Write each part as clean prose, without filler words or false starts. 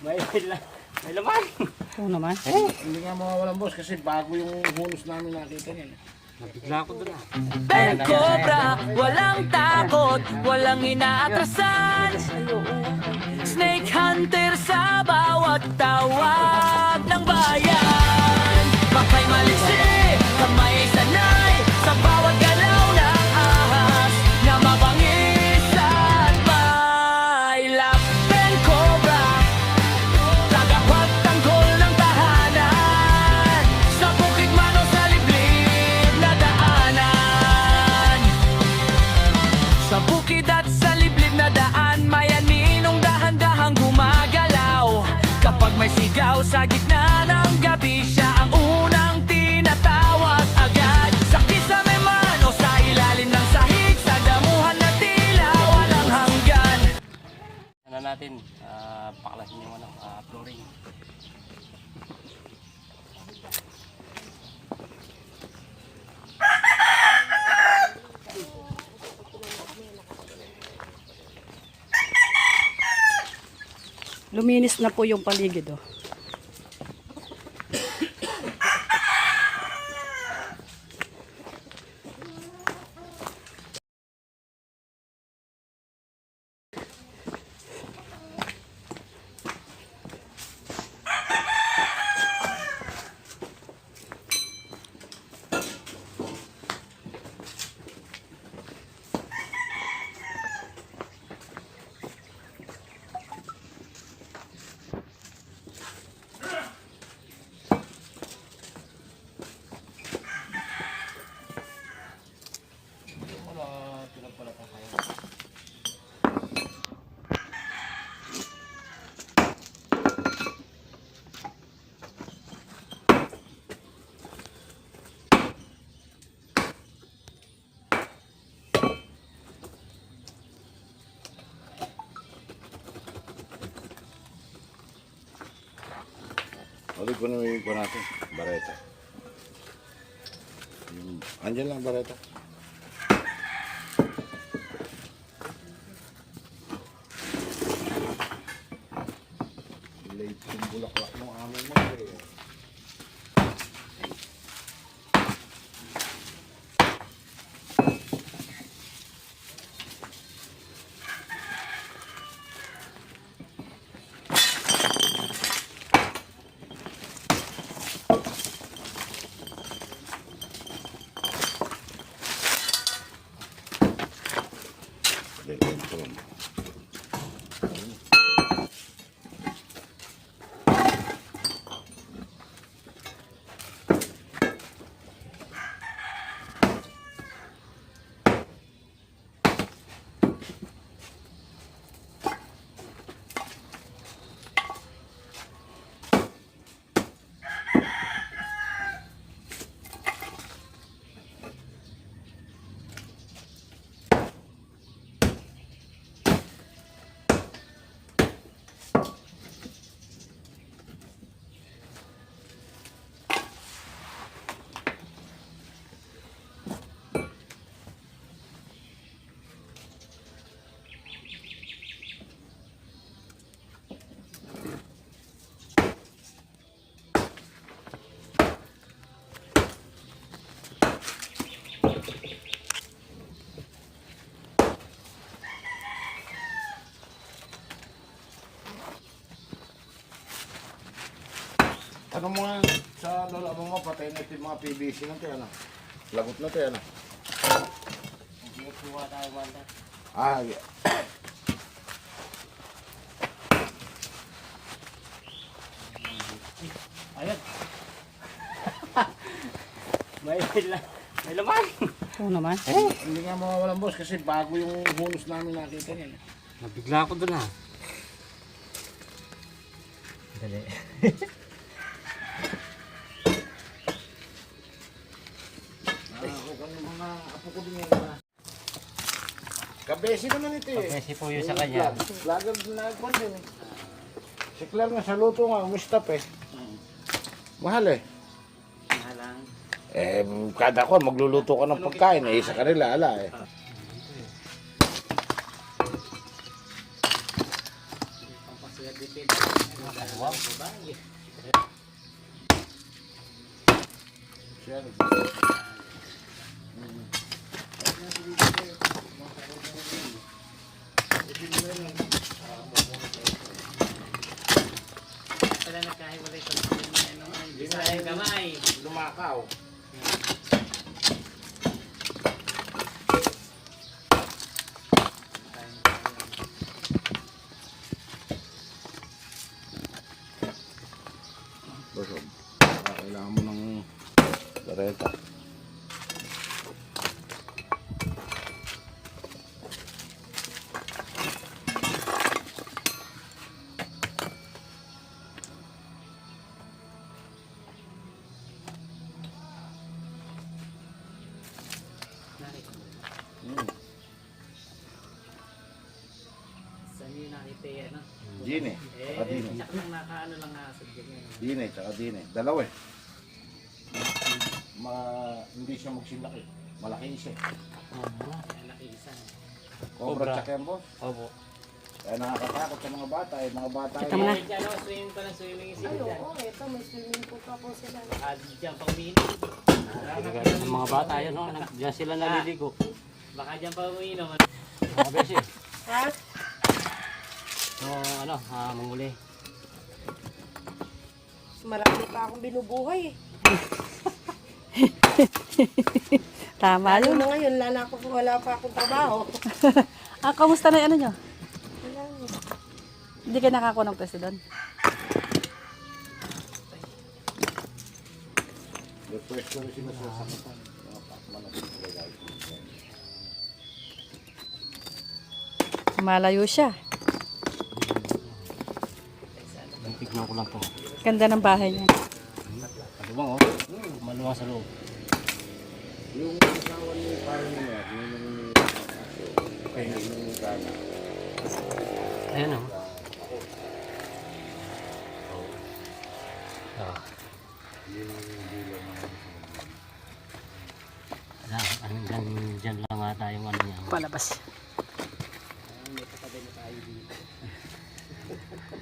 May laman. Oo naman. Hindi nga mawawalan boss kasi bago yung hunos namin nakita niyan. Nabigla ko doon ah. Ben Cobra, walang takot, walang inaatrasan. Snake Hunter sa bawat tawag ng bayan. Makay maliksi, kamay ay sanay sa bawat galaw ng ahas na mabangis at may lap. Ben Cobra, tagapag tanggol ng tahanan sa bukid man o sa liblib na daanan. Sa bukid at sa liblib na daan, may aninong dahan-dahang gumagalaw. Kapag may sigaw sa gitna ng gabi, siya ang unang tinatawag agad. Sa kisame man o sa ilalim ng sahig, sa damuhan na tila walang hanggan. Ano natin, paklasin yung flooring. Luminis na po yung paligid, oh. Ulit ko na yung natin, bareta. Andyan lang bareta. Late yung bulaklak ng amin mo eh. Ano mo nga sa lola mo patay na ito yung mga PVC na ito, ano? Lagot na ito, ano? Hindi kuha tayo manda. Ah, yeah. Ayun. may laman. Oo naman. Hindi nga mawawalan boss kasi bago yung hunos namin nakita niyan. Nabigla ko doon ah. Dali. Mga apo ko din yan. Kabesi naman ito eh. Kabesi po yun sa kanya. Lagar na nagpon din eh. Si Claire nga sa luto nga, umistap eh. Mahal eh. Mahalang. Eh, kada ko, magluluto ka ng pagkain eh. Sa kanila, ala eh. Pampasiyag dipid. Siya, Pala nagkahiwalay sa yung kamay. lumakaw. Bosog. Kailangan mo ng kareta. Saan yung nakita ano? Dine. Tsaka dine. Tsak lang nakaano lang nga sa ganyan. Dine, tsaka dine. Dalawa eh. Hindi siya magsilaki. Malaki siya. Nakisa. Cobra tsaka yan, boss. Opo. Kaya nakakatakot sa mga bata eh. Mga bata Kita mo na. Diyan ako, swimming pa ng swimming sila dyan. Ito may swimming pool pa po sila. Diyan pa umiinom. Ang mga bata yun, no? Diyan sila naliligo. Baka diyan pa umiinom. Mga besi. Ha? So, manguli. Marami pa akong binubuhay eh. Tama Lalo yun. na ngayon, wala pa akong trabaho. Kamusta na yung ano nyo? Wala na. Hindi kayo nakakuha ng president. request ko rin sila sa sakitan. Mga pakman na pinagagay. Malayo siya. Tignan ko lang to. Ganda ng bahay niya. Maluwang, oh. Maluwang sa loob. Yung asawa ni parang mo yan, yung kaya yung kana. Ayan, oh. Ah. Dyan lang ata yung ano niya. Palabas.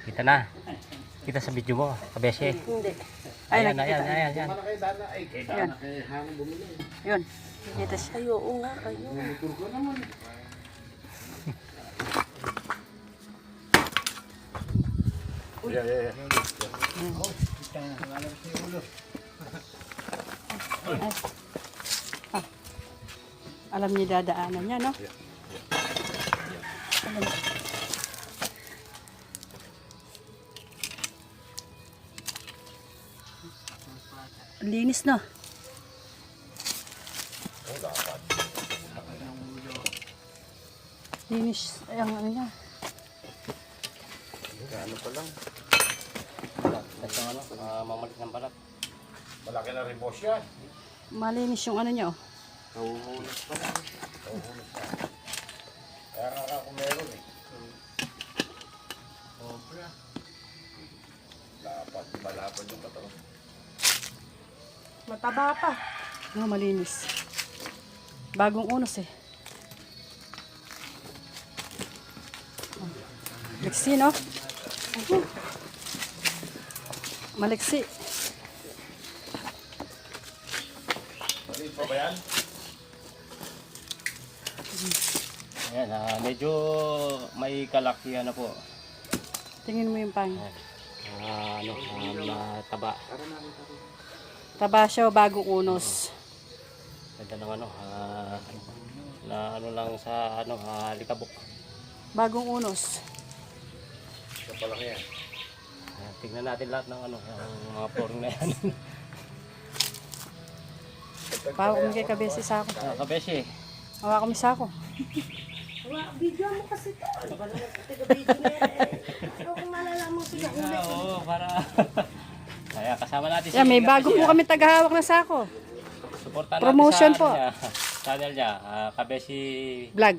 Kita na. Kita sa video mo, kabesye. Hindi. Ay, Ayan, nakikita. ayan. Mana kay Dana, ay kay Dana kay Hang bumili. Yun. Nakikita siya. Ay, oo nga kayo. Motor ko naman. Yeah. Alam niyo dadaanan niya, no? Linis, no? Linis. Ay, ang ano niya. Ano pa lang. Ito ano, mamalik ng balat. Malaki na rin boss yan. Malinis yung ano niya, oh. Nahuhulos pa lang. Nahuhulos pa. Kaya nga ako meron eh. Sobra. Malapad yung katawan. Mataba pa. Oh, malinis. Bagong unos, eh. Oh. Maliksi, no? Maliksi. Maliit pa ba yan? Ayan, medyo may kalakihan na po. Tingin mo yung pang. Taba. Taba siya, bagong unos. Ganda ng ano, na ano lang sa ano, likabok. Bagong unos. Ito palaki yan. Tignan natin lahat ng ano, ng mga flooring na yan. Pawak mo kay kabesi sa ako. Kabesye. Hawak ko sa ako. Video mo kasi ito. Ano ba naman taga-video na yan eh. Ano kung malalaman sila ulit. Oo, para kaya kasama natin Yeah, may bago po kami tagahawak na sako. Suportahan Promotion natin po. sa channel niya, Kabesi Vlog.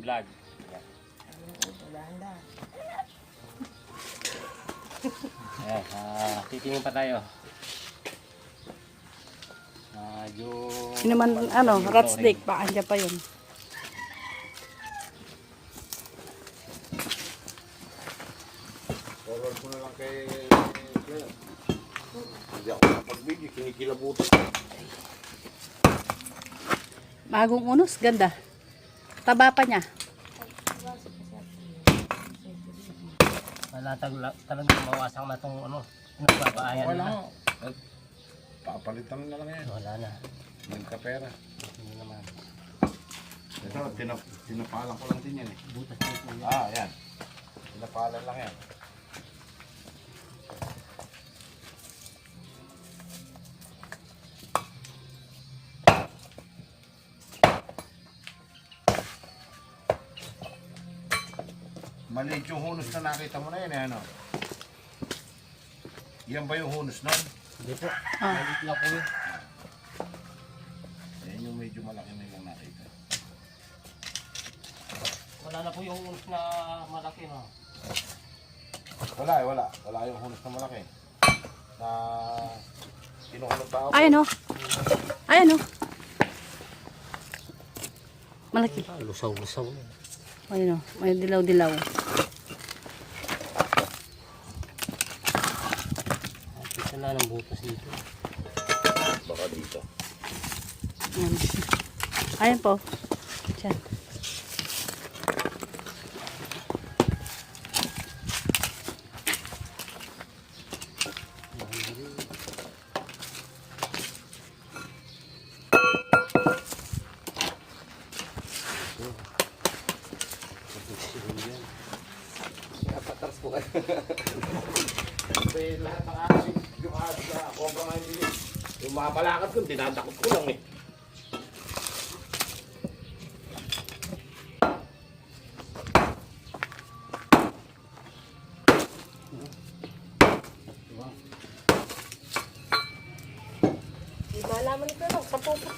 Ayan, titingin pa tayo. Yung Sino man, ano, rat snake, baka andyan pa yun. forward ko na lang kay Claire. Hindi ako nakapag-video, kinikilabutan. Bagong unos, ganda. Taba pa niya. Wala talagang mawasak na itong ano, nagpapaayan Wala na. nga. Papalitan na lang yan. Wala na. Nagkapera. Hindi naman. Ito, tinapalan ko lang din yan eh. Butas na ito. Yan. Tinapalan lang yan. Maliit yung hunos na nakita mo na yun eh, ano? Yan ba yung hunos nun? Hindi po. Ah. Malit lang po yun. Yan yung medyo malaki na yung nakita. Wala na po yung unos na malaki, no? Wala eh, wala. Wala yung hunos na malaki. Na kinuha ng tao. Ayan o. Ayan o. Malaki. Lusaw-lusaw. Ayan o. May dilaw-dilaw. Kita na ng butas dito. Baka dito. Ayan. Ayan po. Diyan. Kasi lahat ng asin, yung asin na cobra nga hindi. Yung mga palakad ko, dinadakot ko lang eh. Di malaman ito lang, sa pupo.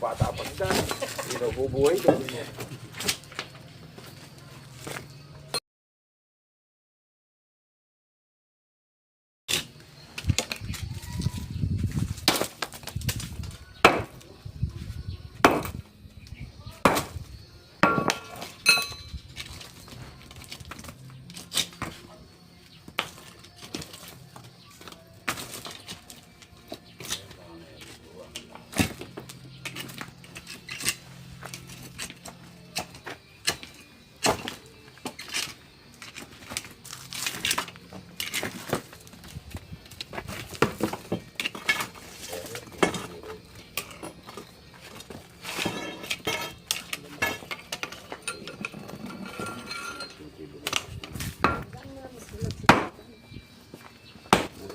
Bata pa siya. Hindi na bubuhay doon niya.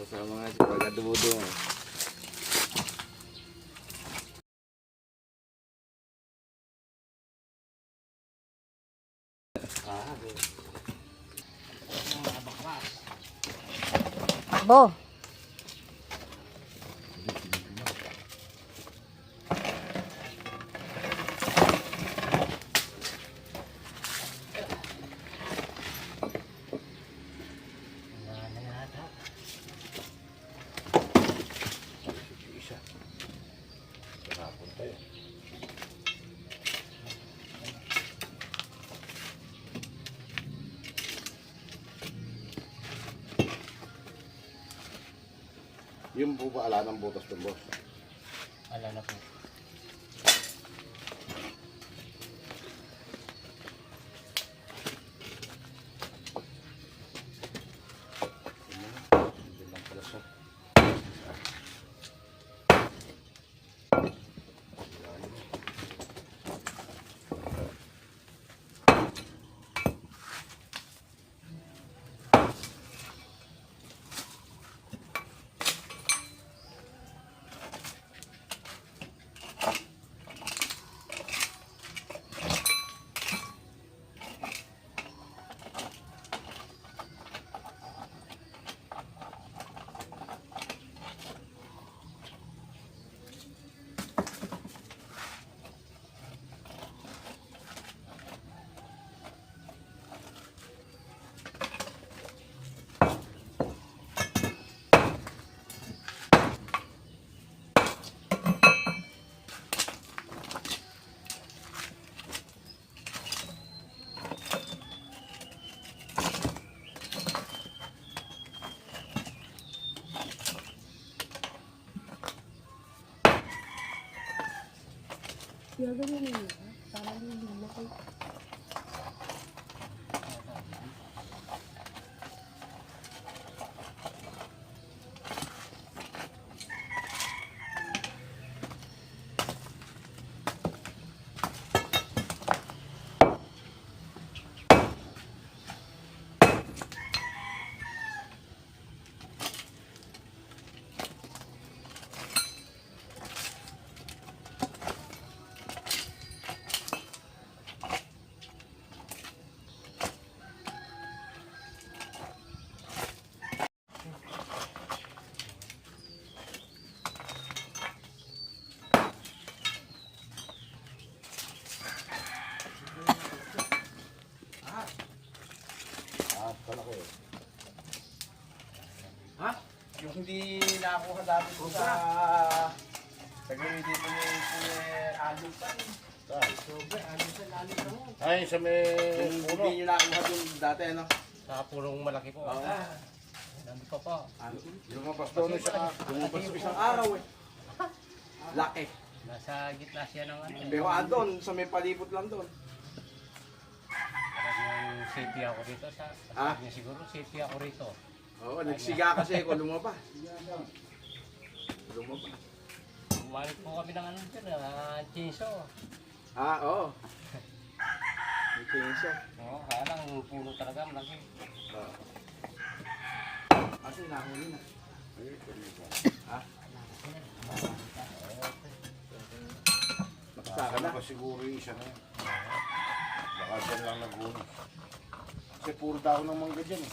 Sa mga pagkadubudo. Takbo. Wala na yata. Isa. Nakapun tayo. Yung po ba ala ng butas ng boss? Wala na po. Hindi lang pala siya. Gagawin mo yun. Parang hindi na kayo. Ha? Yung hindi nakuha dati ko sa tagay dito ni Alin pa. Ay, sa may puno. Hindi nyo nakuha dun dati, ano? Sa punong malaki po. Nandito pa po. Lumabas doon siya. Lumabas isang araw eh. Laki. Nasa gitna siya ng ano. Pero andon, sa may palibot lang doon. Talagang safety ako rito. Ah? Sabi niya siguro safety ako rito. Oo, nagsiga kasi ako lumabas. Lumabas. Bumalik po kami ng ano dyan, chinso. Ah, oo. May kinsa. Oo, kaya lang puno talaga malaki. Kasi nahuli na. Ha? Nagsaka na. Siguro yung isa na yun. Baka dyan lang nagunos. Kasi puro dahon ng mangga dyan eh.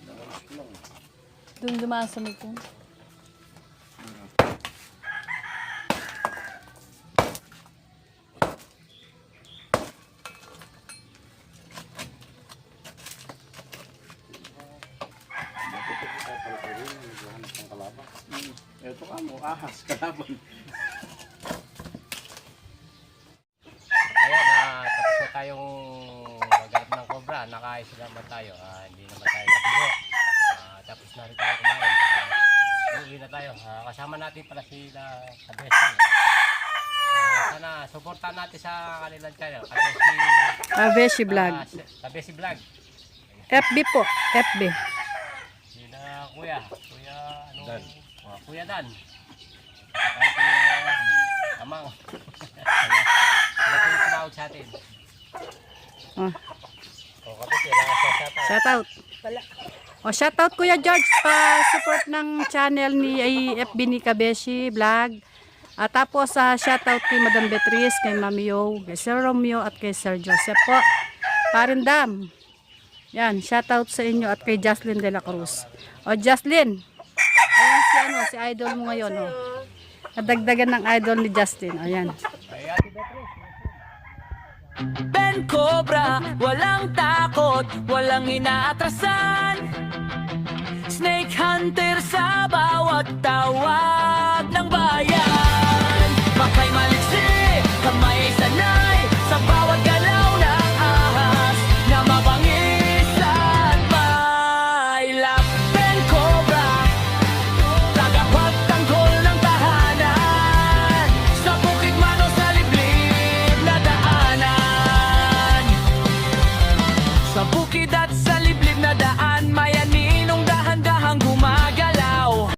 Nakalis ko lang eh. Doon dumaan sa may kung. Ito ka mo, ahas, kalaban. Kaya tapos na tayong maghanap ng cobra. Nakaayos naman tayo. Hindi naman tayo nabigo. Tapos na rin tayo kumain. Uwi na tayo. Kasama natin pala sila Kabesi. Sana supportan natin sa kanilang channel. Kabesi Vlog. Kabesi Vlog. FB po. FB. Sila kuya. Kuya ano? Dan. Kuya Dan. Kahit kuya Amang. Sila po yung tumawag sa atin. Oh, O Kabesi, lang sa shout out. O shout out Kuya George pa support ng channel ni FB ni Kabesi Vlog. At tapos shout out kay Madam Beatrice, kay Mami Yo, kay Sir Romeo at kay Sir Joseph po. Parindam. Yan, shout out sa inyo at kay Jocelyn de la Cruz. O Jocelyn. Ayan si ano, si idol mo ngayon, oh. Nadagdagan ng idol ni Justin. Ayan. Ben Cobra, walang takot, walang inaatrasan. Snake Hunter sa bawat tawag ng bayan. Makay maliksi, kamay ay sanay sa bawat galaw ng ahas na mabangis at may lap. Ben Cobra, tagapagtanggol ng tahanan, sa bukid man o sa liblib na daanan, sa bukid at sa